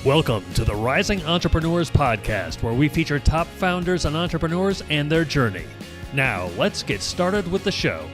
Welcome to the Rising Entrepreneurs Podcast, where we feature top founders and entrepreneurs and their journey. Now, let's get started with the show.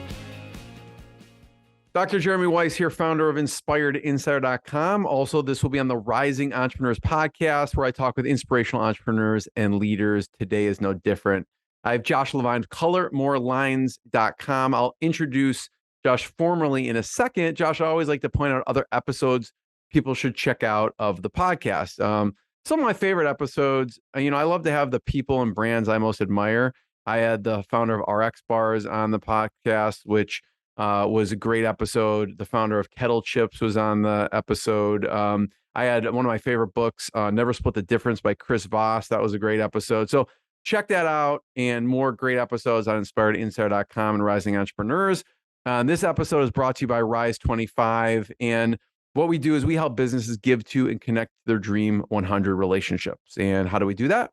Dr. Jeremy Weisz here, founder of InspiredInsider.com. Also, this will be on the Rising Entrepreneurs Podcast, where I talk with inspirational entrepreneurs and leaders. Today is no different. I have Josh Levine, ColorMoreLines.com. I'll introduce Josh formally in a second. Josh, I always like to point out other episodes people should check out of the podcast. Some of my favorite episodes, I love to have the people and brands I most admire. I had the founder of RX Bars on the podcast, which was a great episode. The founder of Kettle Chips was on the episode. I had one of my favorite books, Never Split the Difference by Chris Voss. That was a great episode. So check that out and more great episodes on InspiredInsider.com and Rising Entrepreneurs. This episode is brought to you by Rise 25. And what we do is we help businesses give to and connect to their dream 100 relationships. And how do we do that?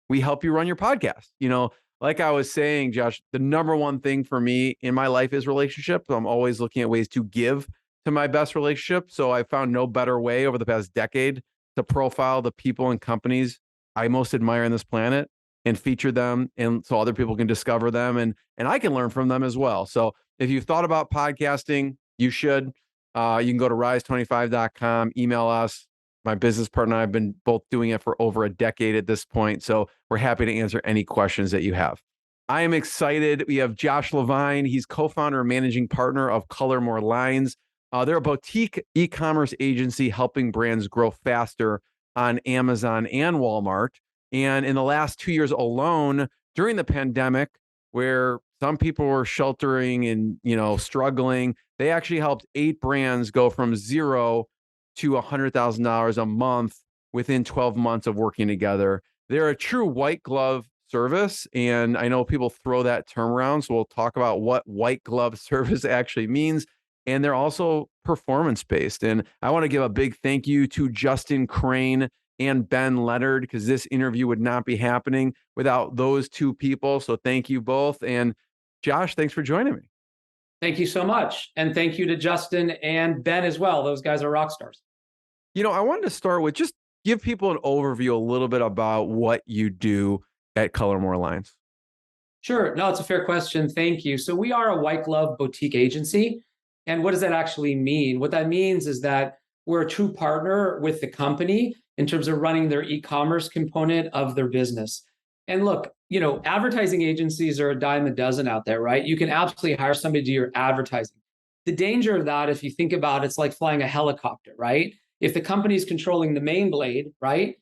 We help you run your podcast. Like I was saying, Josh, the number one thing for me in my life is relationships. I'm always looking at ways to give to my best relationships. So I found no better way over the past decade to profile the people and companies I most admire on this planet and feature them, and so other people can discover them and I can learn from them as well. So if you've thought about podcasting, you should. You can go to rise25.com, email us. My business partner and I have been both doing it for over a decade at this point. So we're happy to answer any questions that you have. I am excited. We have Josh Levine. He's co-founder and managing partner of Color More Lines. They're a boutique e-commerce agency helping brands grow faster on Amazon and Walmart. And in the last 2 years alone, during the pandemic, where some people were sheltering and, struggling, they actually helped 8 brands go from zero to $100,000 a month within 12 months of working together. They're a true white glove service. And I know people throw that term around. So we'll talk about what white glove service actually means. And they're also performance-based. And I want to give a big thank you to Justin Crane and Ben Leonard, because this interview would not be happening without those two people. So thank you both. And Josh, thanks for joining me. Thank you so much. And thank you to Justin and Ben as well. Those guys are rock stars. I wanted to start with just give people an overview a little bit about what you do at Color More Lines. Sure. No, it's a fair question. Thank you. So we are a white glove boutique agency. And what does that actually mean? What that means is that we're a true partner with the company in terms of running their e-commerce component of their business. And look, advertising agencies are a dime a dozen out there, right? You can absolutely hire somebody to do your advertising. The danger of that, if you think about it, it's like flying a helicopter, right? If the company's controlling the main blade, right?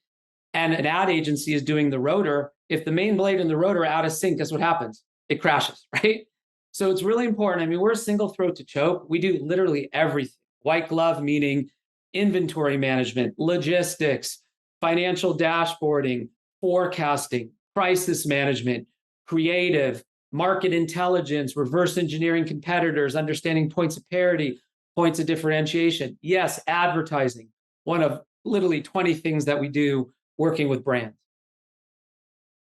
And an ad agency is doing the rotor, if the main blade and the rotor are out of sync, guess what happens? It crashes, right? So it's really important. We're a single throat to choke. We do literally everything. White glove, meaning inventory management, logistics, financial dashboarding, forecasting, crisis management, creative, market intelligence, reverse engineering competitors, understanding points of parity, points of differentiation. Yes, advertising, one of literally 20 things that we do working with brands.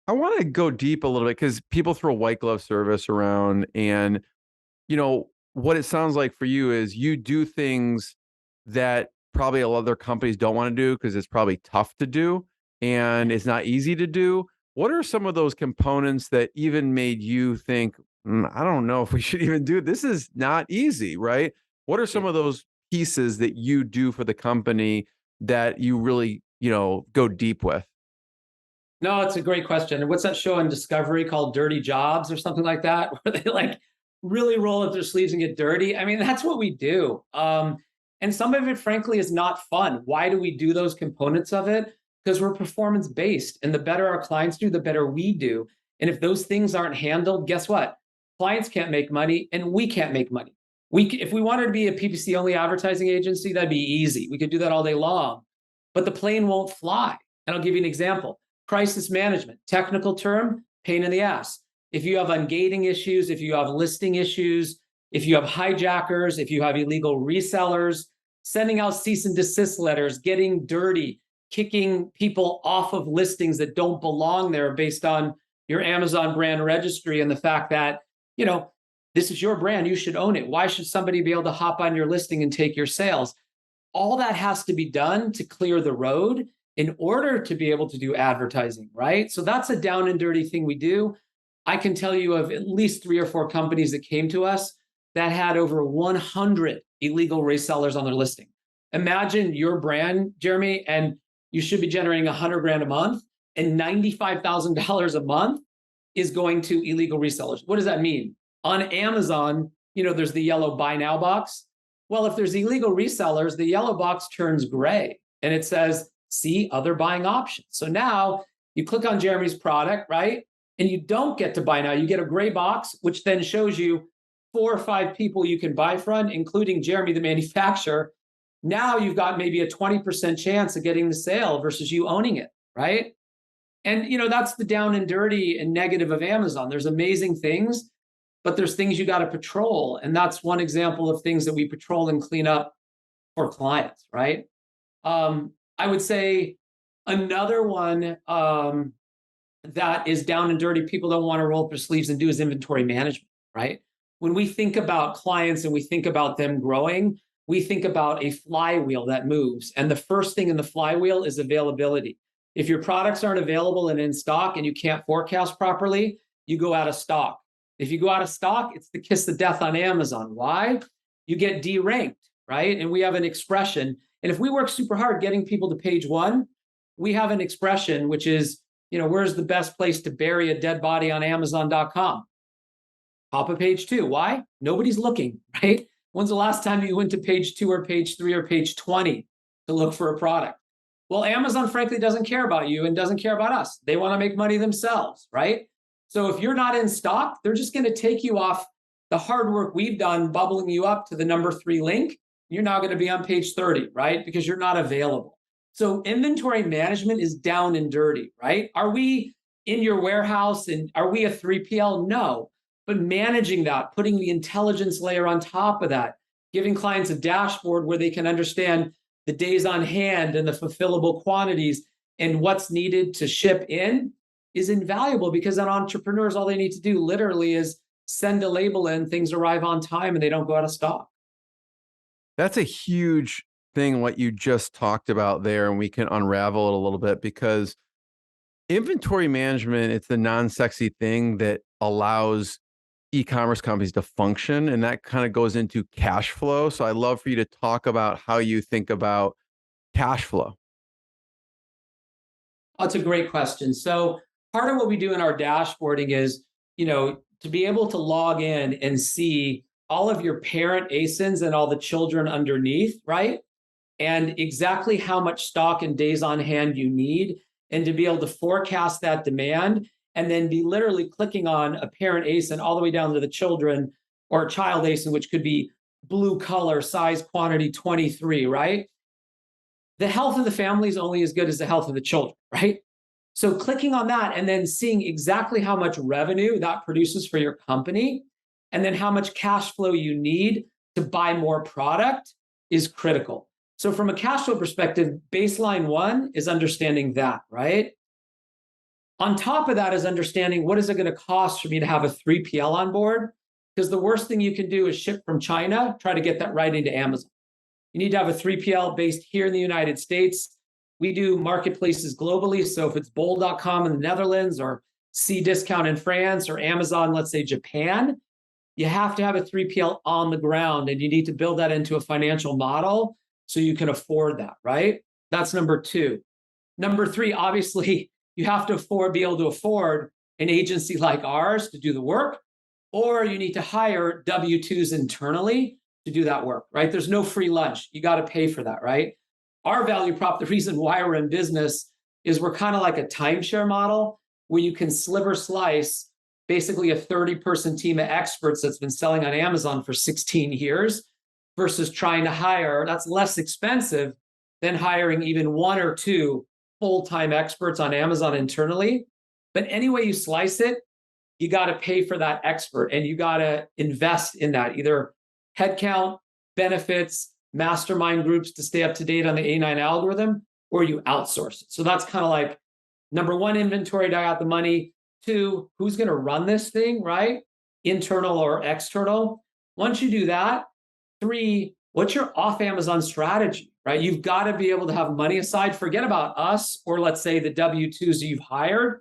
I want to go deep a little bit because people throw white glove service around, and what it sounds like for you is you do things that probably a lot of other companies don't want to do because it's probably tough to do and it's not easy to do. What are some of those components that even made you think, I don't know if we should even do it. This is not easy, right? What are some of those pieces that you do for the company that you really, go deep with? No, it's a great question. And what's that show on Discovery called Dirty Jobs or something like that, where they really roll up their sleeves and get dirty? That's what we do. And some of it, frankly, is not fun. Why do we do those components of it? Because we're performance-based, and the better our clients do, the better we do. And if those things aren't handled, guess what? Clients can't make money, and we can't make money. If we wanted to be a PPC-only advertising agency, that'd be easy. We could do that all day long, but the plane won't fly. And I'll give you an example. Crisis management, technical term, pain in the ass. If you have ungating issues, if you have listing issues, if you have hijackers, if you have illegal resellers, sending out cease and desist letters, getting dirty, kicking people off of listings that don't belong there based on your Amazon brand registry and the fact that, this is your brand, you should own it. Why should somebody be able to hop on your listing and take your sales? All that has to be done to clear the road in order to be able to do advertising, right? So that's a down and dirty thing we do. I can tell you of at least 3 or 4 companies that came to us that had over 100 illegal resellers on their listing. Imagine your brand, Jeremy, and you should be generating 100 grand a month, and $95,000 a month is going to illegal resellers. What does that mean? On Amazon, there's the yellow buy now box. Well, if there's illegal resellers, the yellow box turns gray and it says, see other buying options. So now you click on Jeremy's product, right? And you don't get to buy now. You get a gray box, which then shows you 4 or 5 people you can buy from, including Jeremy, the manufacturer. Now you've got maybe a 20% chance of getting the sale versus you owning it, right? And that's the down and dirty and negative of Amazon. There's amazing things, but there's things you got to patrol. And that's one example of things that we patrol and clean up for clients, right? I would say another one that is down and dirty, people don't want to roll up their sleeves and do, is inventory management, right? When we think about clients and we think about them growing, we think about a flywheel that moves. And the first thing in the flywheel is availability. If your products aren't available and in stock and you can't forecast properly, you go out of stock. If you go out of stock, it's the kiss of death on Amazon. Why? You get deranked, right? And we have an expression. And if we work super hard getting people to page 1, we have an expression, which is, where's the best place to bury a dead body on Amazon.com? Top of page 2. Why? Nobody's looking, right? When's the last time you went to page 2 or page 3 or page 20 to look for a product? Well, Amazon, frankly, doesn't care about you and doesn't care about us. They want to make money themselves, right? So if you're not in stock, they're just going to take you off the hard work we've done, bubbling you up to the number 3 link. You're now going to be on page 30, right? Because you're not available. So inventory management is down and dirty, right? Are we in your warehouse and are we a 3PL? No. But managing that, putting the intelligence layer on top of that, giving clients a dashboard where they can understand the days on hand and the fulfillable quantities and what's needed to ship in is invaluable, because an entrepreneurs, all they need to do literally is send a label in, things arrive on time and they don't go out of stock. That's a huge thing, what you just talked about there, and we can unravel it a little bit, because inventory management, it's the non-sexy thing that allows e-commerce companies to function, and that kind of goes into cash flow. So I'd love for you to talk about how you think about cash flow. That's a great question. So part of what we do in our dashboarding is, to be able to log in and see all of your parent ASINs and all the children underneath, right? And exactly how much stock and days on hand you need, and to be able to forecast that demand, and then be literally clicking on a parent ASIN all the way down to the children, or a child ASIN, which could be blue color, size, quantity 23, right? The health of the family is only as good as the health of the children, right? So clicking on that and then seeing exactly how much revenue that produces for your company, and then how much cash flow you need to buy more product is critical. So from a cash flow perspective, baseline 1 is understanding that, right? On top of that is understanding what is it going to cost for me to have a 3PL on board? Because the worst thing you can do is ship from China, try to get that right into Amazon. You need to have a 3PL based here in the United States. We do marketplaces globally. So if it's bol.com in the Netherlands, or Cdiscount in France, or Amazon, let's say Japan, you have to have a 3PL on the ground, and you need to build that into a financial model so you can afford that, right? That's number 2. Number 3, obviously, you have to be able to afford an agency like ours to do the work, or you need to hire W-2s internally to do that work, right? There's no free lunch. You got to pay for that, right? Our value prop, the reason why we're in business, is we're kind of like a timeshare model where you can sliver slice basically a 30-person team of experts that's been selling on Amazon for 16 years versus trying to hire. That's less expensive than hiring even 1 or 2 full-time experts on Amazon internally. But any way you slice it, you got to pay for that expert, and you got to invest in that, either headcount, benefits, mastermind groups to stay up to date on the A9 algorithm, or you outsource it. So that's kind of like number 1, inventory, I got the money. 2, who's going to run this thing, right? Internal or external. Once you do that, 3, what's your off Amazon strategy, right? You've got to be able to have money aside. Forget about us, or let's say the W-2s you've hired.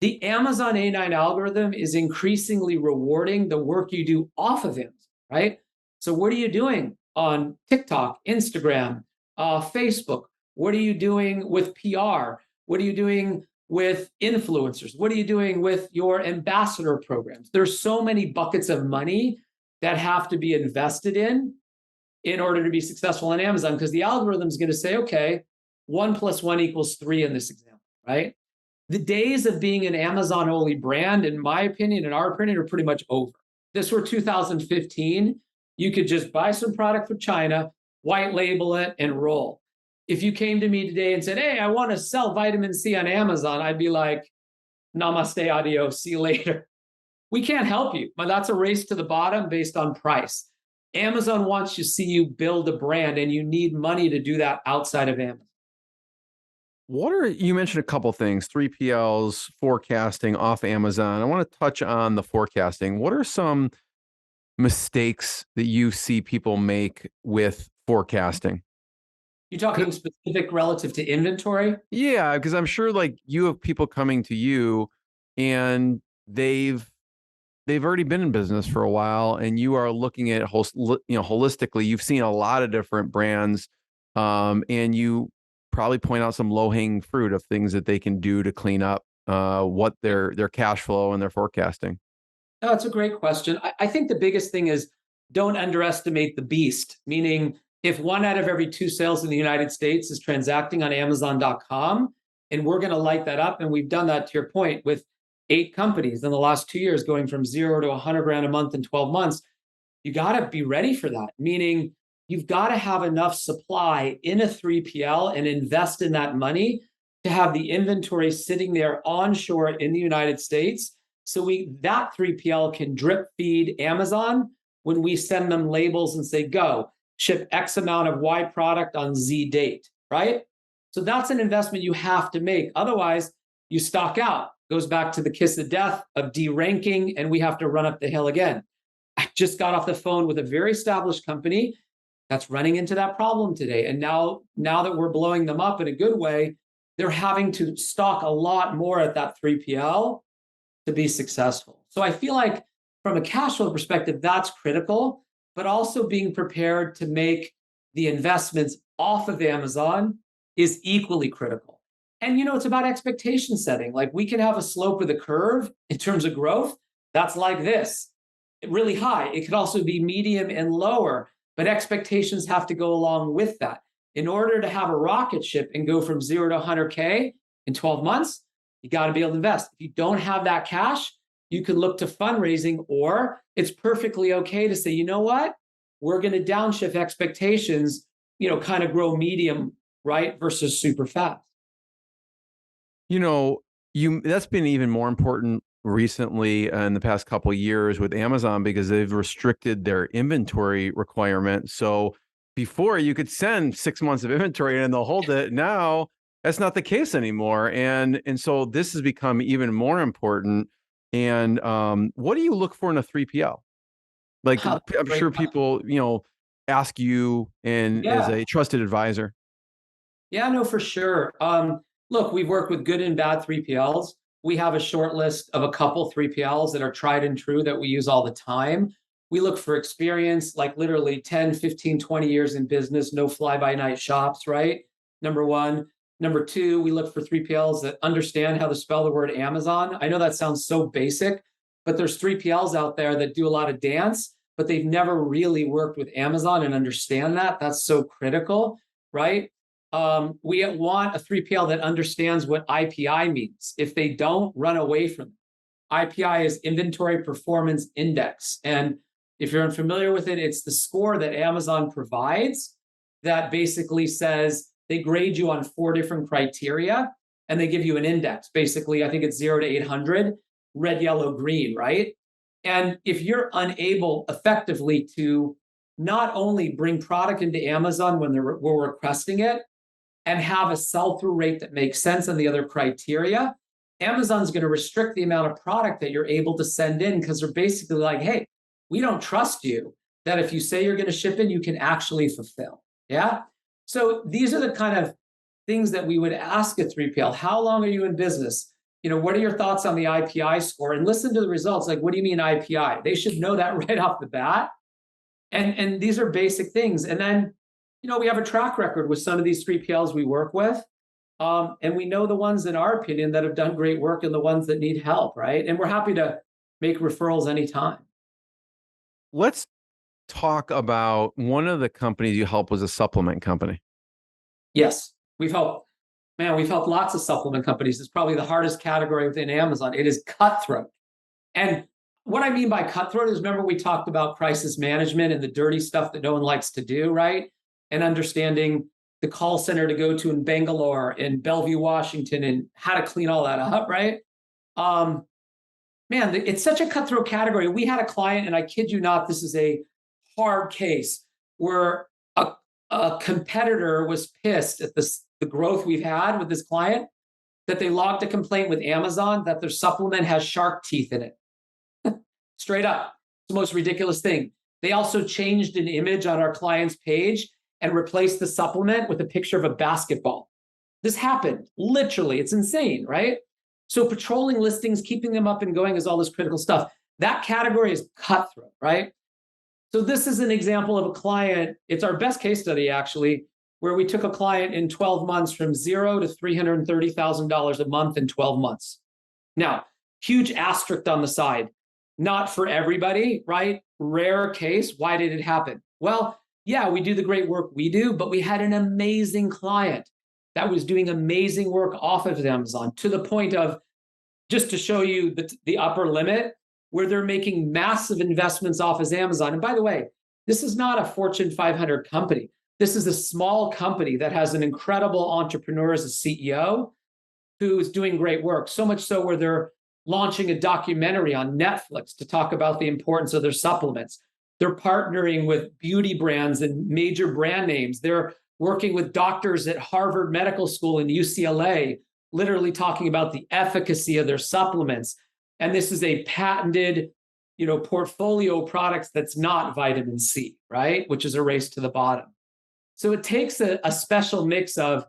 The Amazon A9 algorithm is increasingly rewarding the work you do off of Amazon, right? So what are you doing on TikTok, Instagram, Facebook? What are you doing with PR? What are you doing with influencers? What are you doing with your ambassador programs? There's so many buckets of money that have to be invested in order to be successful on Amazon, because the algorithm is going to say, okay, 1 + 1 = 3 in this example, right? The days of being an Amazon only brand, in my opinion, in our opinion, are pretty much over. This were 2015. You could just buy some product from China, white label it, and roll. If you came to me today and said, hey, I want to sell vitamin C on Amazon, I'd be like, namaste, adios, see you later. We can't help you, but that's a race to the bottom based on price. Amazon wants to see you build a brand, and you need money to do that outside of Amazon. You mentioned a couple things, 3PLs, forecasting off Amazon. I want to touch on the forecasting. What are some mistakes that you see people make with forecasting? You talking specific relative to inventory? Yeah, because I'm sure like you have people coming to you and they've already been in business for a while, and you are looking at holistically. You've seen a lot of different brands, and you probably point out some low-hanging fruit of things that they can do to clean up what their cash flow and their forecasting. No, that's a great question. I think the biggest thing is don't underestimate the beast, meaning if 1 out of every 2 sales in the United States is transacting on Amazon.com, and we're going to light that up, and we've done that, to your point, with 8 companies in the last 2 years, going from 0 to 100 grand a month in 12 months, you got to be ready for that. Meaning you've got to have enough supply in a 3PL and invest in that money to have the inventory sitting there onshore in the United States. So that 3PL can drip feed Amazon when we send them labels and say, go, ship X amount of Y product on Z date, right? So that's an investment you have to make. Otherwise, you stock out. Goes back to the kiss of death of deranking, and we have to run up the hill again. I just got off the phone with a very established company that's running into that problem today. And now that we're blowing them up in a good way, they're having to stock a lot more at that 3PL to be successful. So I feel like from a cash flow perspective, that's critical, but also being prepared to make the investments off of Amazon is equally critical. And it's about expectation setting. Like, we can have a slope of the curve in terms of growth that's like this, really high. It could also be medium and lower, but expectations have to go along with that. In order to have a rocket ship and go from 0 to 100K in 12 months, you got to be able to invest. If you don't have that cash, you could look to fundraising, or it's perfectly okay to say, you know what, we're going to downshift expectations, kind of grow medium, right, versus super fast. That's been even more important recently in the past couple of years with Amazon, because they've restricted their inventory requirement. So before, you could send 6 months of inventory and they'll hold it. Now that's not the case anymore. And so this has become even more important. And what do you look for in a 3PL? Like, I'm sure people, ask you as a trusted advisor. Yeah, no, for sure. Look, we've worked with good and bad 3PLs. We have a short list of a couple 3PLs that are tried and true that we use all the time. We look for experience, like literally 10, 15, 20 years in business, no fly-by-night shops, right? Number 1. Number 2, we look for 3PLs that understand how to spell the word Amazon. I know that sounds so basic, but there's 3PLs out there that do a lot of dance, but they've never really worked with Amazon and understand that. That's so critical, right? We want a 3PL that understands what IPI means. If they don't, run away from it. IPI is Inventory Performance Index. And if you're unfamiliar with it, it's the score that Amazon provides that basically says they grade you on 4 different criteria, and they give you an index. Basically, I think it's 0 to 800, red, yellow, green, right? And if you're unable effectively to not only bring product into Amazon when we're requesting it, and have a sell-through rate that makes sense on the other criteria, Amazon's going to restrict the amount of product that you're able to send in, because they're basically like, hey, we don't trust you that if you say you're going to ship in, you can actually fulfill. Yeah. So these are the kind of things that we would ask a 3PL. How long are you in business? What are your thoughts on the IPI score? And listen to the results. Like, what do you mean IPI? They should know that right off the bat. And these are basic things. And then, we have a track record with some of these 3PLs we work with. And we know the ones, in our opinion, that have done great work and the ones that need help, right? And we're happy to make referrals anytime. Let's talk about one of the companies you help was a supplement company. Yes, we've helped lots of supplement companies. It's probably the hardest category within Amazon. It is cutthroat. And what I mean by cutthroat is, remember, we talked about crisis management and the dirty stuff that no one likes to do, right? And understanding the call center to go to in Bangalore, in Bellevue, Washington, and how to clean all that up, right? It's such a cutthroat category. We had a client, and I kid you not, this is a hard case, where a competitor was pissed at the growth we've had with this client, that they logged a complaint with Amazon that their supplement has shark teeth in it. Straight up. It's the most ridiculous thing. They also changed an image on our client's page and replaced the supplement with a picture of a basketball. This happened, literally. It's insane, right? So patrolling listings, keeping them up and going is all this critical stuff. That category is cutthroat, right? So this is an example of a client. It's our best case study, actually, where we took a client in 12 months from zero to $330,000 a month in 12 months. Now, huge asterisk on the side. Not for everybody, right? Rare case. Why did it happen? Well, yeah, we do the great work we do, but we had an amazing client that was doing amazing work off of Amazon, to the point of, just to show you the upper limit, where they're making massive investments off of Amazon. And by the way, this is not a Fortune 500 company. This is a small company that has an incredible entrepreneur as a CEO who is doing great work. So much so where they're launching a documentary on Netflix to talk about the importance of their supplements. They're partnering with beauty brands and major brand names. They're working with doctors at Harvard Medical School and UCLA, literally talking about the efficacy of their supplements. And this is a patented, portfolio of products that's not vitamin C, right? Which is a race to the bottom. So it takes a special mix of,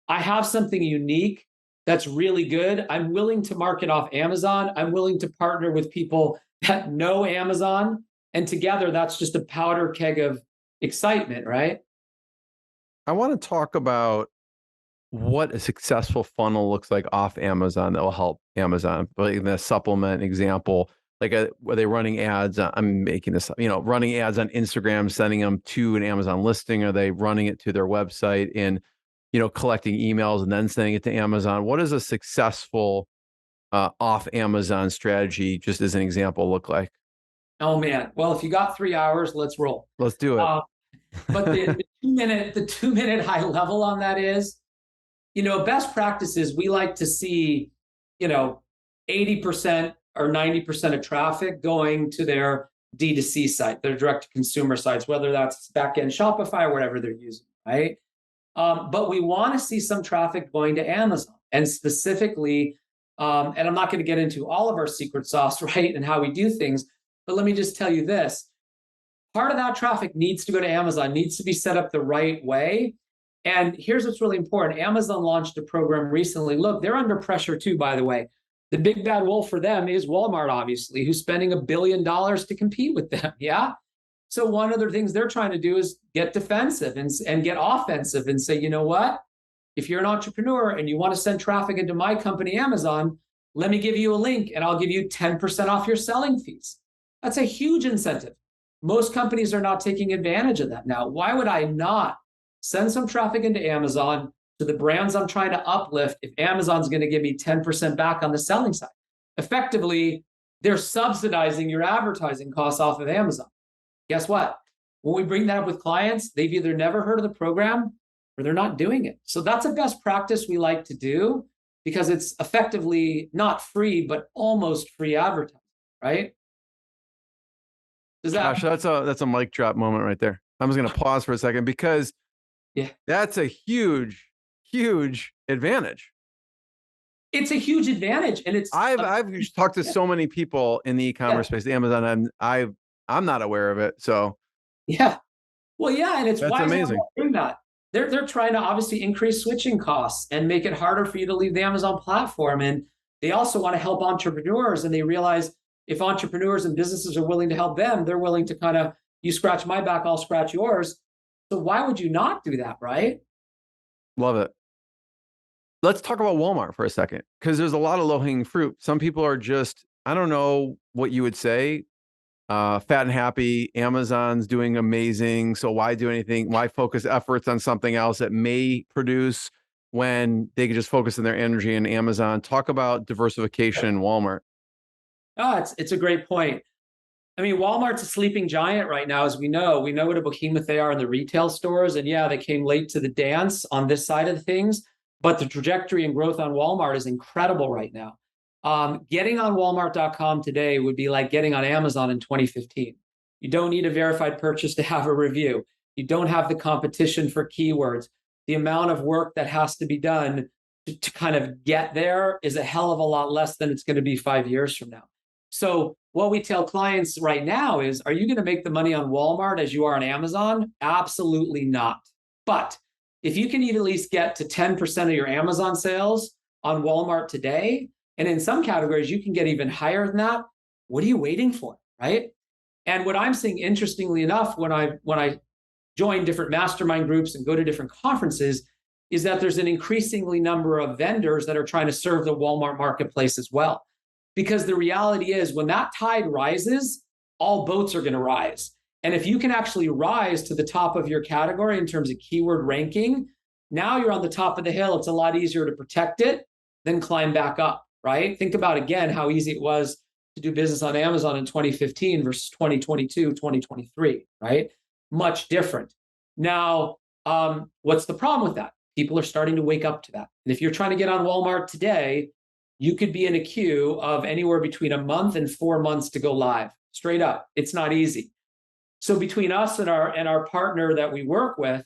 I have something unique that's really good. I'm willing to market off Amazon. I'm willing to partner with people that know Amazon. And together, that's just a powder keg of excitement, right? I want to talk about what a successful funnel looks like off Amazon that will help Amazon. Like in the supplement example, are they running ads? I'm making this up, running ads on Instagram, sending them to an Amazon listing. Are they running it to their website and, collecting emails and then sending it to Amazon? What does a successful off Amazon strategy, just as an example, look like? Oh man. Well, if you got 3 hours, let's roll. Let's do it. But the 2-minute high level on that is, best practices, we like to see, 80% or 90% of traffic going to their D2C site, their direct to consumer sites, whether that's backend Shopify or whatever they're using, right? But we want to see some traffic going to Amazon, and specifically, and I'm not going to get into all of our secret sauce, right, and how we do things, but let me just tell you this. Part of that traffic needs to go to Amazon, needs to be set up the right way. And here's what's really important. Amazon launched a program recently. Look, they're under pressure too, by the way. The big bad wolf for them is Walmart, obviously, who's spending $1 billion to compete with them. Yeah. So one of the things they're trying to do is get defensive and get offensive and say, you know what? If you're an entrepreneur and you want to send traffic into my company, Amazon, let me give you a link and I'll give you 10% off your selling fees. That's a huge incentive. Most companies are not taking advantage of that now. Why would I not send some traffic into Amazon to the brands I'm trying to uplift if Amazon's going to give me 10% back on the selling side? Effectively, they're subsidizing your advertising costs off of Amazon. Guess what? When we bring that up with clients, they've either never heard of the program or they're not doing it. So that's a best practice we like to do because it's effectively not free, but almost free advertising, right? Gosh, that's a mic drop moment right there. I'm just going to pause for a second because that's a huge advantage. It's a huge advantage, and I've talked to so many people in the e-commerce space, Amazon, and I'm not aware of it. So yeah, well, yeah, and it's that's why amazing. doing that. they're trying to obviously increase switching costs and make it harder for you to leave the Amazon platform. And they also want to help entrepreneurs, and they realize if entrepreneurs and businesses are willing to help them, they're willing to kind of, you scratch my back, I'll scratch yours. So why would you not do that, right? Love it. Let's talk about Walmart for a second, because there's a lot of low-hanging fruit. Some people are just, I don't know what you would say, fat and happy. Amazon's doing amazing. So why do anything? Why focus efforts on something else that may produce when they could just focus on their energy in Amazon? Talk about diversification in Walmart. Oh, it's a great point. I mean, Walmart's a sleeping giant right now, as we know. We know what a behemoth they are in the retail stores. And yeah, they came late to the dance on this side of things, but the trajectory and growth on Walmart is incredible right now. Getting on Walmart.com today would be like getting on Amazon in 2015. You don't need a verified purchase to have a review. You don't have the competition for keywords. The amount of work that has to be done to kind of get there is a hell of a lot less than it's going to be 5 years from now. So what we tell clients right now is, are you going to make the money on Walmart as you are on Amazon? Absolutely not. But if you can at least get to 10% of your Amazon sales on Walmart today, and in some categories, you can get even higher than that, what are you waiting for, right? And what I'm seeing, interestingly enough, when I join different mastermind groups and go to different conferences, is that there's an increasingly number of vendors that are trying to serve the Walmart marketplace as well. Because the reality is, when that tide rises, all boats are going to rise. And if you can actually rise to the top of your category in terms of keyword ranking, now you're on the top of the hill. It's a lot easier to protect it than climb back up, right? Think about, again, how easy it was to do business on Amazon in 2015 versus 2022, 2023, right? Much different. Now, what's the problem with that? People are starting to wake up to that. And if you're trying to get on Walmart today, you could be in a queue of anywhere between a month and 4 months to go live. Straight up, it's not easy. So between us and our partner that we work with,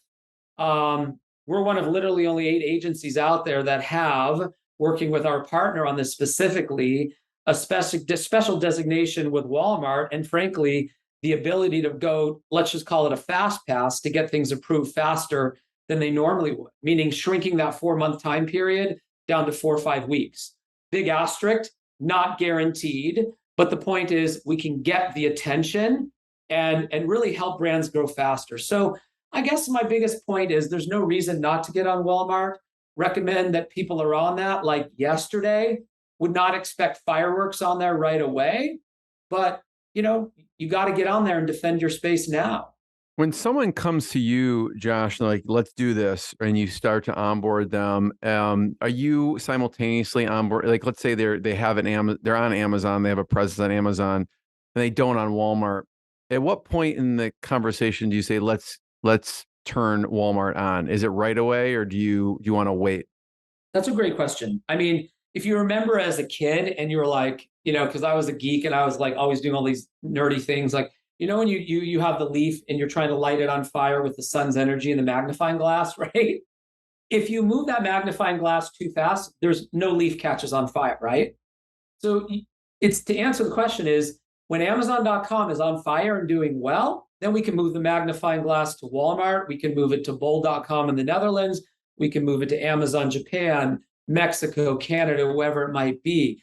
we're one of literally only 8 agencies out there that have, working with our partner on this specifically, a special designation with Walmart, and frankly, the ability to go, let's just call it a fast pass, to get things approved faster than they normally would, meaning shrinking that 4-month time period down to 4 or 5 weeks. Big asterisk, not guaranteed, but the point is we can get the attention and really help brands grow faster. So I guess my biggest point is there's no reason not to get on Walmart. Recommend that people are on that like yesterday. Would not expect fireworks on there right away, but you got to get on there and defend your space now. When someone comes to you, Josh, like, let's do this, and you start to onboard them, are you simultaneously onboard? Like, let's say they're on Amazon, they have a presence on Amazon, and they don't on Walmart. At what point in the conversation do you say, let's turn Walmart on? Is it right away, or do you want to wait? That's a great question. I mean, if you remember as a kid and you were like, because I was a geek and I was like always doing all these nerdy things, like, when you have the leaf and you're trying to light it on fire with the sun's energy and the magnifying glass, right? If you move that magnifying glass too fast, there's no leaf catches on fire, right? So it's, to answer the question, is when Amazon.com is on fire and doing well, then we can move the magnifying glass to Walmart. We can move it to Bol.com in the Netherlands. We can move it to Amazon Japan, Mexico, Canada, wherever it might be.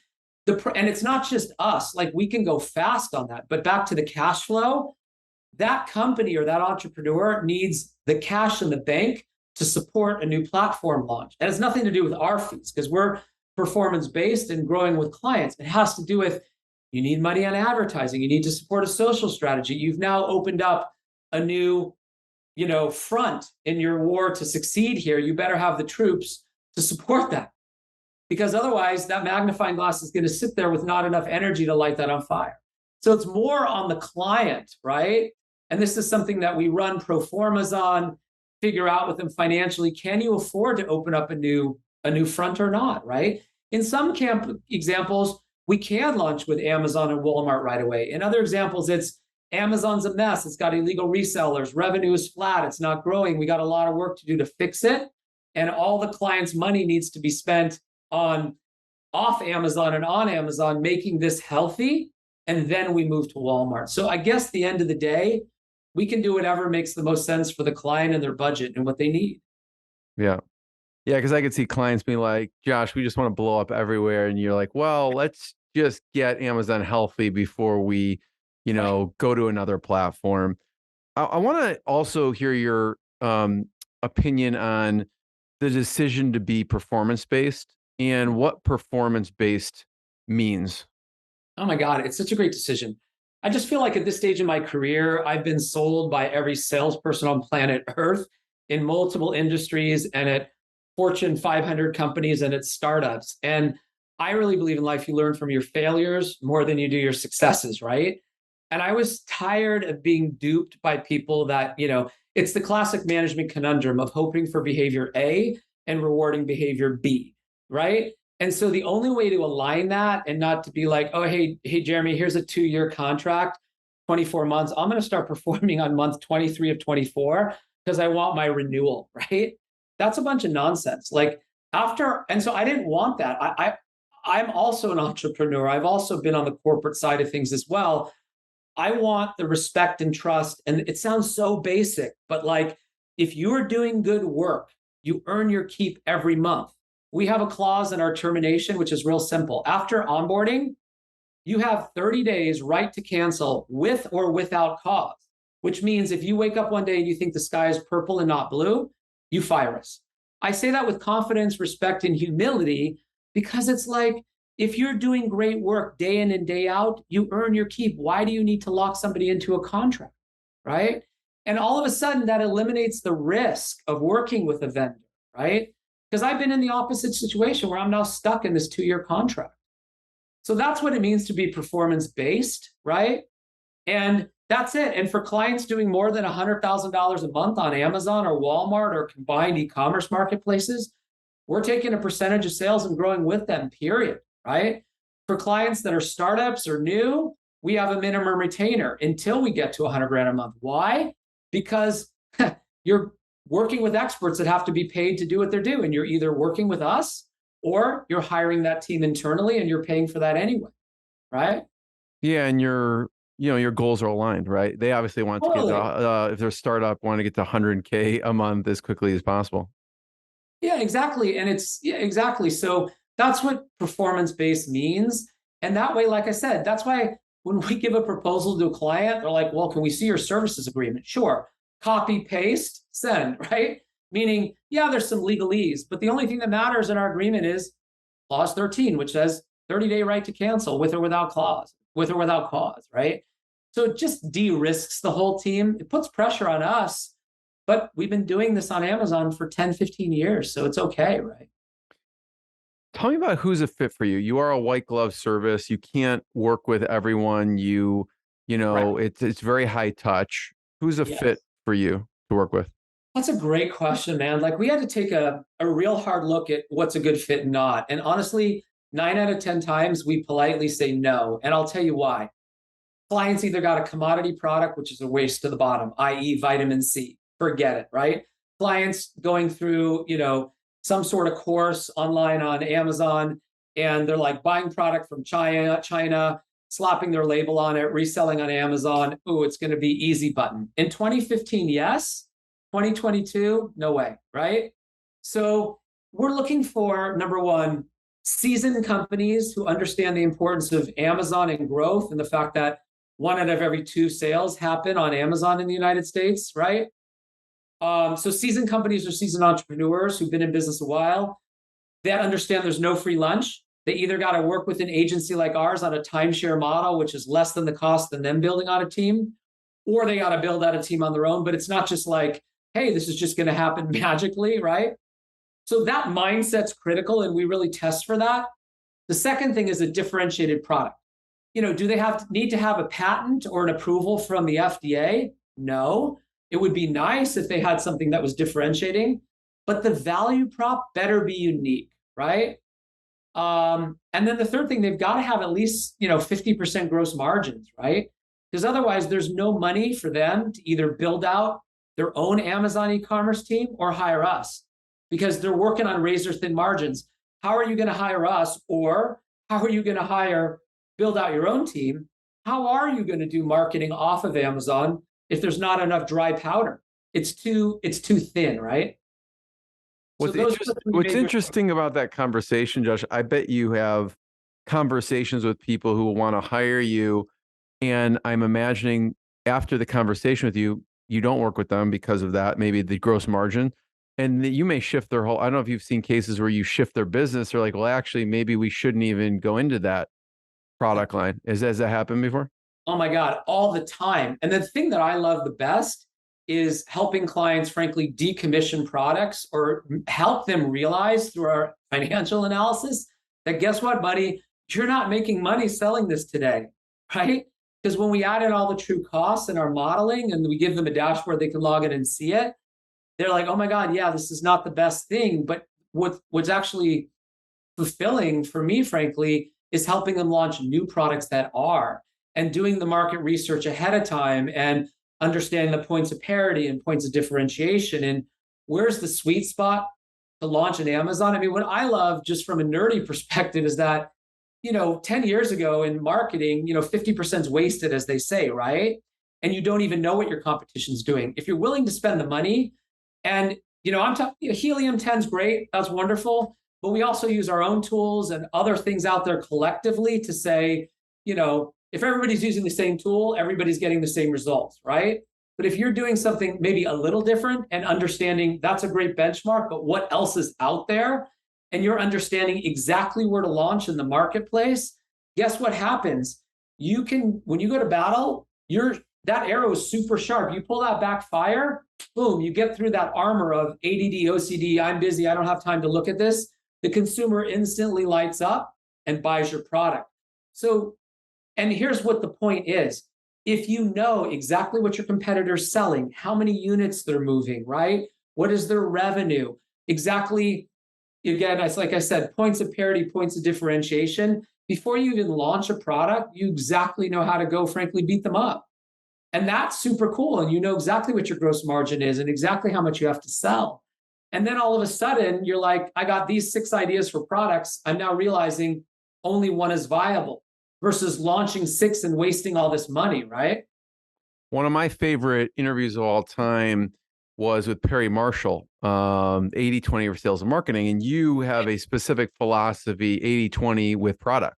And it's not just us, like we can go fast on that. But back to the cash flow, that company or that entrepreneur needs the cash in the bank to support a new platform launch. And it has nothing to do with our fees, because we're performance-based and growing with clients. It has to do with, you need money on advertising. You need to support a social strategy. You've now opened up a new, front in your war to succeed here. You better have the troops to support that, because otherwise that magnifying glass is going to sit there with not enough energy to light that on fire. So it's more on the client, right? And this is something that we run pro formas on, figure out with them financially. Can you afford to open up a new front or not, right? In some examples, we can launch with Amazon and Walmart right away. In other examples, it's Amazon's a mess. It's got illegal resellers. Revenue is flat. It's not growing. We got a lot of work to do to fix it. And all the client's money needs to be spent off Amazon and on Amazon, making this healthy. And then we move to Walmart. So I guess the end of the day, we can do whatever makes the most sense for the client and their budget and what they need. Yeah. Yeah, because I could see clients being like, Josh, we just want to blow up everywhere. And you're like, well, let's just get Amazon healthy before we, Right. go to another platform. I want to also hear your opinion on the decision to be performance based and what performance based means. Oh my God, it's such a great decision. I just feel like at this stage in my career, I've been sold by every salesperson on planet Earth in multiple industries and at Fortune 500 companies and at startups. And I really believe in life, you learn from your failures more than you do your successes, right? And I was tired of being duped by people that, it's the classic management conundrum of hoping for behavior A and rewarding behavior B, right? And so the only way to align that and not to be like, oh, hey, Jeremy, here's a 2-year contract, 24 months. I'm going to start performing on month 23 of 24 because I want my renewal, right? That's a bunch of nonsense. And so I didn't want that. I'm also an entrepreneur. I've also been on the corporate side of things as well. I want the respect and trust. And it sounds so basic, but if you're doing good work, you earn your keep every month. We have a clause in our termination, which is real simple. After onboarding, you have 30 days right to cancel with or without cause, which means if you wake up one day and you think the sky is purple and not blue, you fire us. I say that with confidence, respect, and humility because it's like, if you're doing great work day in and day out, you earn your keep. Why do you need to lock somebody into a contract, right? And all of a sudden that eliminates the risk of working with a vendor, right? Because I've been in the opposite situation where I'm now stuck in this 2-year contract. So that's what it means to be performance based, right? And that's it. And for clients doing more than $100,000 a month on Amazon or Walmart or combined e-commerce marketplaces, we're taking a percentage of sales and growing with them, period, right? For clients that are startups or new, we have a minimum retainer until we get to 100 grand a month. Why? Because you're working with experts that have to be paid to do what they're doing. You're either working with us or you're hiring that team internally and you're paying for that anyway, right? Yeah, and your goals are aligned, right? They obviously want to get Totally. if they're a startup, want to get to 100K a month as quickly as possible. Yeah, exactly. And exactly. So that's what performance based means. And that way, like I said, that's why when we give a proposal to a client, they're like, well, can we see your services agreement? Sure. Copy, paste, send, right? Meaning, yeah, there's some legalese, but the only thing that matters in our agreement is clause 13, which says 30-day right to cancel with or without cause, right? So it just de-risks the whole team. It puts pressure on us, but we've been doing this on Amazon for 10, 15 years. So it's okay, right? Tell me about who's a fit for you. You are a white glove service. You can't work with everyone. Right. It's very high touch. Who's a fit Yes. for you to work with? That's a great question, man. We had to take a real hard look at what's a good fit and not. And honestly, 9 out of 10 times we politely say no. And I'll tell you why. Clients either got a commodity product, which is a waste to the bottom, i.e., vitamin C. Forget it, right? Clients going through, some sort of course online on Amazon, and they're like buying product from China, slapping their label on it, reselling on Amazon. Ooh, it's going to be easy button. In 2015, yes. 2022, no way, right? So we're looking for number one, seasoned companies who understand the importance of Amazon and growth and the fact that 1 out of every 2 sales happen on Amazon in the United States, right? So seasoned companies are seasoned entrepreneurs who've been in business a while. They understand there's no free lunch. They either got to work with an agency like ours on a timeshare model, which is less than the cost than them building out a team, or they got to build out a team on their own. But it's not just like, hey, this is just going to happen magically, right? So that mindset's critical, and we really test for that. The second thing is a differentiated product. Do they need to have a patent or an approval from the FDA? No. It would be nice if they had something that was differentiating, but the value prop better be unique, right? And then the third thing, they've got to have at least 50% gross margins, right? Because otherwise, there's no money for them to either build out their own Amazon e-commerce team or hire us because they're working on razor thin margins. How are you going to hire us, or how are you going to build out your own team? How are you going to do marketing off of Amazon if there's not enough dry powder? It's too thin, right? So those are the three What's major. interesting about that conversation, Josh, I bet you have conversations with people who will want to hire you. And I'm imagining after the conversation with you, you don't work with them because of that, maybe the gross margin. And you may shift their whole, I don't know if you've seen cases where you shift their business or like, well, actually, maybe we shouldn't even go into that product line. Has that happened before? Oh my God, all the time. And the thing that I love the best is helping clients, frankly, decommission products or help them realize through our financial analysis that guess what, buddy, you're not making money selling this today, right? Because when we add in all the true costs in our modeling and we give them a dashboard, they can log in and see it. They're like, oh my God, yeah, this is not the best thing. But what's actually fulfilling for me, frankly, is helping them launch new products that are and doing the market research ahead of time and understanding the points of parity and points of differentiation and where's the sweet spot to launch an Amazon. I mean, what I love just from a nerdy perspective is that, 10 years ago in marketing, 50% is wasted, as they say, right? And you don't even know what your competition's doing. If you're willing to spend the money and, I'm talking, helium 10 is great. That's wonderful. But we also use our own tools and other things out there collectively to say, if everybody's using the same tool, everybody's getting the same results, right? But if you're doing something maybe a little different and understanding that's a great benchmark, but what else is out there, and you're understanding exactly where to launch in the marketplace, guess what happens? You can, when you go to battle, that arrow is super sharp. You pull that backfire, boom, you get through that armor of ADD, OCD, I'm busy, I don't have time to look at this. The consumer instantly lights up and buys your product. So, and here's what the point is. If you know exactly what your competitor's selling, how many units they're moving, right? What is their revenue? Exactly, again, it's like I said, points of parity, points of differentiation. Before you even launch a product, you exactly know how to go, frankly, beat them up. And that's super cool. And you know exactly what your gross margin is and exactly how much you have to sell. And then all of a sudden, you're like, I got these 6 ideas for products. I'm now realizing only one is viable versus launching 6 and wasting all this money, right? One of my favorite interviews of all time was with Perry Marshall, 80/20 for sales and marketing. And you have a specific philosophy, 80/20 with products.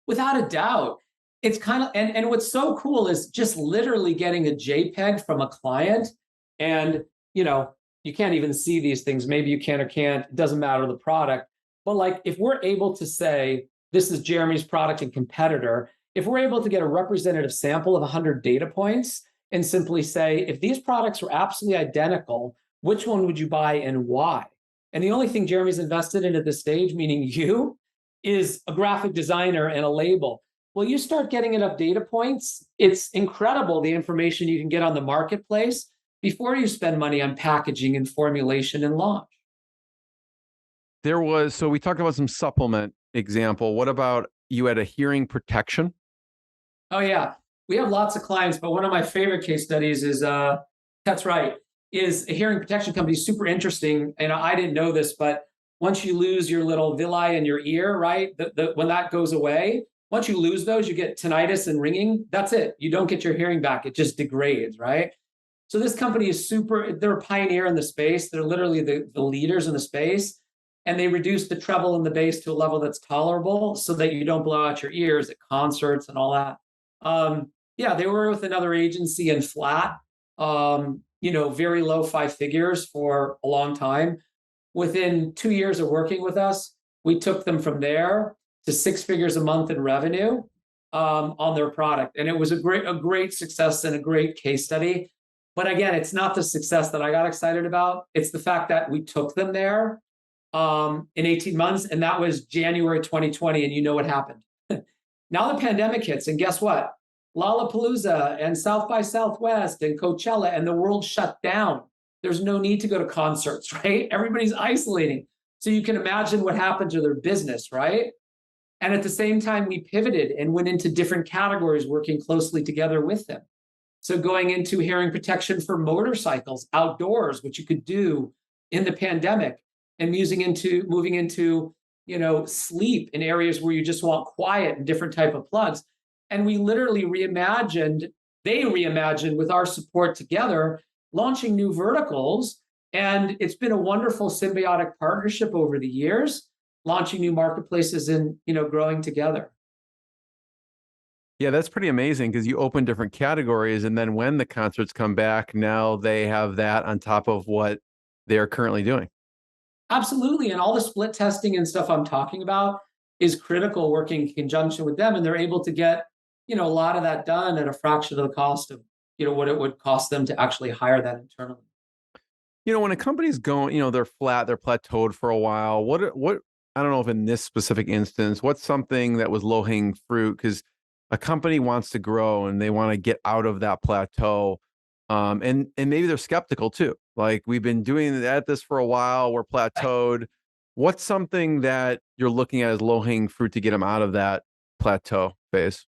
Without a doubt. It's kind of, and what's so cool is just literally getting a JPEG from a client. And, you can't even see these things. Maybe you can or can't. It doesn't matter the product. But like, if we're able to say, this is Jeremy's product and competitor, if we're able to get a representative sample of 100 data points and simply say, if these products were absolutely identical, which one would you buy and why? And the only thing Jeremy's invested in at this stage, meaning you, is a graphic designer and a label. Well, you start getting enough data points, it's incredible the information you can get on the marketplace before you spend money on packaging and formulation and launch. So we talked about some supplement example. What about you had a hearing protection? Oh yeah, we have lots of clients, but one of my favorite case studies is, that's right, is a hearing protection company, super interesting. And I didn't know this, but once you lose your little villi in your ear, right, when that goes away, once you lose those, you get tinnitus and ringing. That's it. You don't get your hearing back. It just degrades, right? So this company is they're a pioneer in the space. They're literally the leaders in the space. And they reduce the treble and the bass to a level that's tolerable so that you don't blow out your ears at concerts and all that. Yeah, they were with another agency in flat, very low 5 figures for a long time. Within 2 years of working with us, we took them from there to 6 figures a month in revenue on their product. And it was a great success and a great case study. But again, it's not the success that I got excited about. It's the fact that we took them there in 18 months, and that was January 2020, and you know what happened. Now the pandemic hits, and guess what? Lollapalooza and South by Southwest and Coachella and the world shut down. There's no need to go to concerts, right? Everybody's isolating. So you can imagine what happened to their business, right? And at the same time, we pivoted and went into different categories, working closely together with them. So going into hearing protection for motorcycles, outdoors, which you could do in the pandemic, and moving into sleep in areas where you just want quiet and different type of plugs. And we literally reimagined with our support together, launching new verticals And it's been a wonderful symbiotic partnership over the years, launching new marketplaces and, growing together. Yeah, that's pretty amazing because you open different categories, and then when the concerts come back, now they have that on top of what they're currently doing. Absolutely. And all the split testing and stuff I'm talking about is critical working in conjunction with them. And they're able to get, a lot of that done at a fraction of the cost of, what it would cost them to actually hire that internally. When a company's going, they're flat, they're plateaued for a while. What I don't know if in this specific instance, what's something that was low hanging fruit? Because a company wants to grow and they want to get out of that plateau. And maybe they're skeptical too. Like we've been doing at this for a while, we're plateaued. What's something that you're looking at as low hanging fruit to get them out of that plateau phase?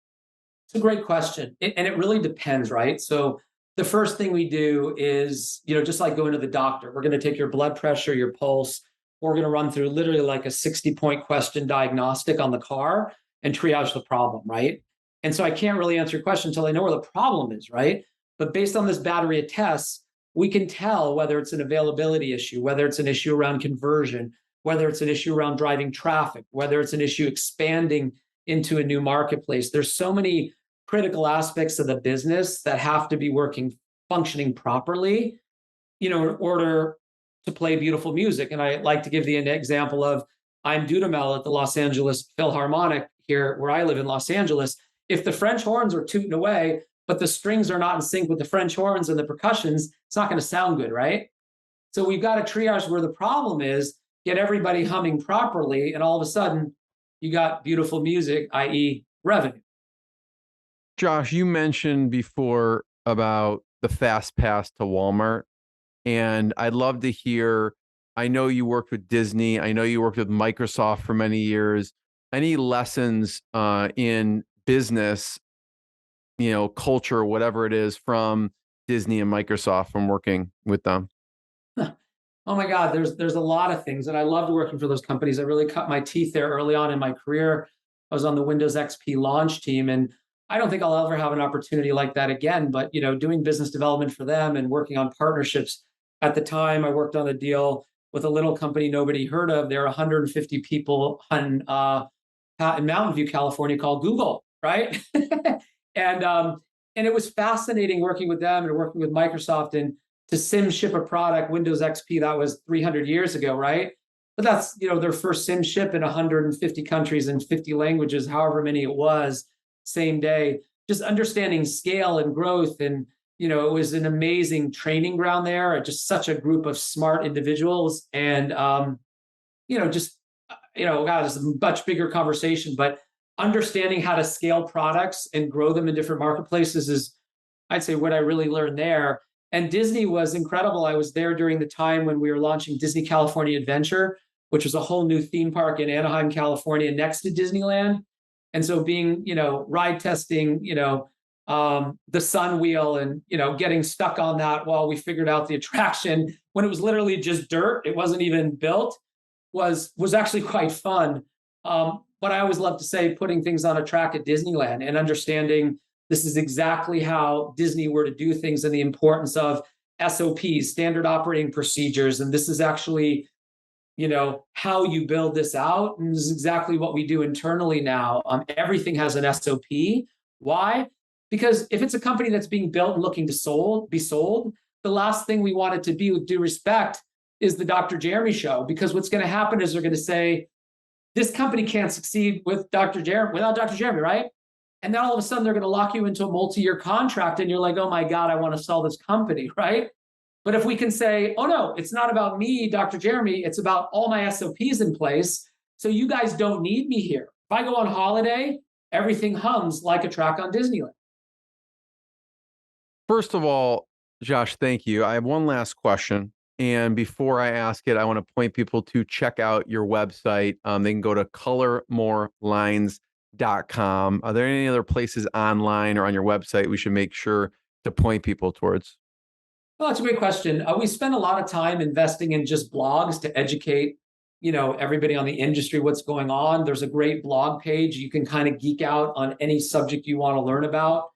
It's a great question. And it really depends, right? So the first thing we do is, just like going to the doctor, we're going to take your blood pressure, your pulse. We're going to run through literally like a 60-point question diagnostic on the car and triage the problem, right? And so I can't really answer your question until I know where the problem is, right? But based on this battery of tests, we can tell whether it's an availability issue, whether it's an issue around conversion, whether it's an issue around driving traffic, whether it's an issue expanding into a new marketplace. There's so many critical aspects of the business that have to be functioning properly, in order to play beautiful music. And I like to give the example of I'm Dudamel at the Los Angeles Philharmonic here where I live in Los Angeles. If the French horns are tooting away, but the strings are not in sync with the French horns and the percussions, it's not going to sound good, right? So we've got to triage where the problem is, get everybody humming properly, and all of a sudden you got beautiful music, i.e. revenue. Josh, you mentioned before about the fast pass to Walmart, and I'd love to hear. I know you worked with Disney. I know you worked with Microsoft for many years. Any lessons in business, culture, whatever it is, from Disney and Microsoft from working with them? Oh my God, there's a lot of things, and I loved working for those companies. I really cut my teeth there early on in my career. I was on the Windows XP launch team, and I don't think I'll ever have an opportunity like that again. But doing business development for them and working on partnerships. At the time, I worked on a deal with a little company nobody heard of. There are 150 people in Mountain View, California, called Google, right? And it was fascinating working with them and working with Microsoft and to SIM ship a product, Windows XP, that was 300 years ago, right? But that's, their first SIM ship in 150 countries and 50 languages, however many it was, same day. Just understanding scale and growth. And, it was an amazing training ground there, just such a group of smart individuals. And, God, it's a much bigger conversation, but understanding how to scale products and grow them in different marketplaces is, I'd say, what I really learned there. And Disney was incredible. I was there during the time when we were launching Disney California Adventure, which was a whole new theme park in Anaheim, California, next to Disneyland. And so being, ride testing, the Sun Wheel and, getting stuck on that while we figured out the attraction when it was literally just dirt, it wasn't even built, was actually quite fun. But I always love to say putting things on a track at Disneyland and understanding this is exactly how Disney were to do things and the importance of SOPs, standard operating procedures. And this is actually, how you build this out. And this is exactly what we do internally now. Everything has an SOP. Why? Because if it's a company that's being built and looking to be sold, the last thing we want it to be, with due respect, is the Dr. Jeremy show. Because what's going to happen is they're going to say, this company can't succeed without Dr. Jeremy, right? And then all of a sudden they're going to lock you into a multi-year contract and you're like, oh my God, I want to sell this company, right? But if we can say, oh no, it's not about me, Dr. Jeremy, it's about all my SOPs in place. So you guys don't need me here. If I go on holiday, everything hums like a track on Disneyland. First of all, Josh, thank you. I have one last question. And before I ask it, I want to point people to check out your website. They can go to colormorelines.com. Are there any other places online or on your website we should make sure to point people towards? Well, that's a great question. We spend a lot of time investing in just blogs to educate, everybody on the industry, what's going on. There's a great blog page. You can kind of geek out on any subject you want to learn about,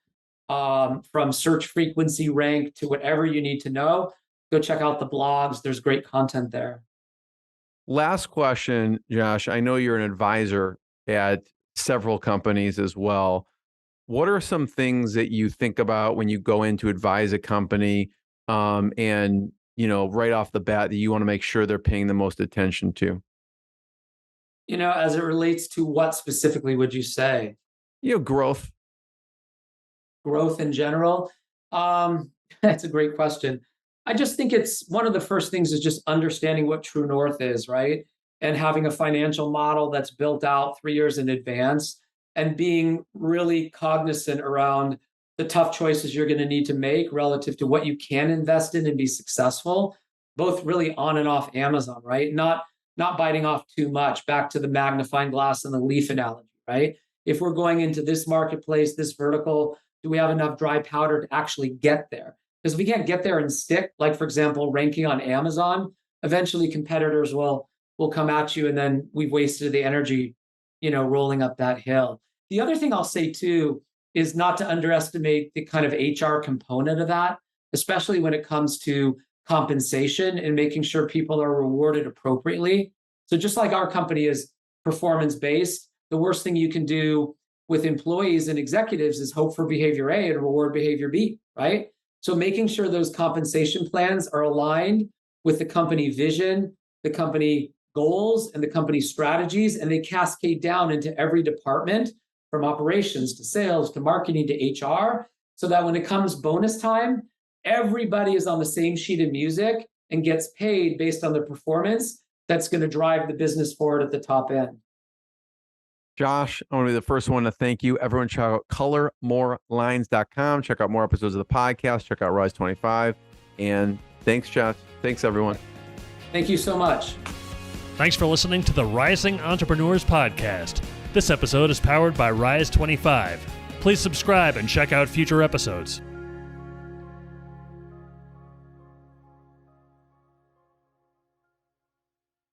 from search frequency rank to whatever you need to know. go check out the blogs. There's great content there. Last question, Josh. I know you're an advisor at several companies as well. What are some things that you think about when you go in to advise a company, and right off the bat that you want to make sure they're paying the most attention to? As it relates to what specifically would you say? Growth. Growth in general? That's a great question. I just think it's one of the first things is just understanding what true north is, right? And having a financial model that's built out 3 years in advance and being really cognizant around the tough choices you're going to need to make relative to what you can invest in and be successful, both really on and off Amazon, right? Not biting off too much. Back to the magnifying glass and the leaf analogy, right? If we're going into this marketplace, this vertical, do we have enough dry powder to actually get there? Because if we can't get there and stick, like for example, ranking on Amazon, eventually competitors will come at you, and then we've wasted the energy, rolling up that hill. The other thing I'll say too is not to underestimate the kind of HR component of that, especially when it comes to compensation and making sure people are rewarded appropriately. So just like our company is performance-based, the worst thing you can do with employees and executives is hope for behavior A and reward behavior B, right? So making sure those compensation plans are aligned with the company vision, the company goals, and the company strategies, and they cascade down into every department from operations to sales to marketing to HR, so that when it comes bonus time, everybody is on the same sheet of music and gets paid based on the performance that's going to drive the business forward at the top end. Josh, I want to be the first one to thank you. Everyone check out colormorelines.com. Check out more episodes of the podcast. Check out Rise 25. And thanks, Josh. Thanks, everyone. Thank you so much. Thanks for listening to the Rising Entrepreneurs Podcast. This episode is powered by Rise 25. Please subscribe and check out future episodes.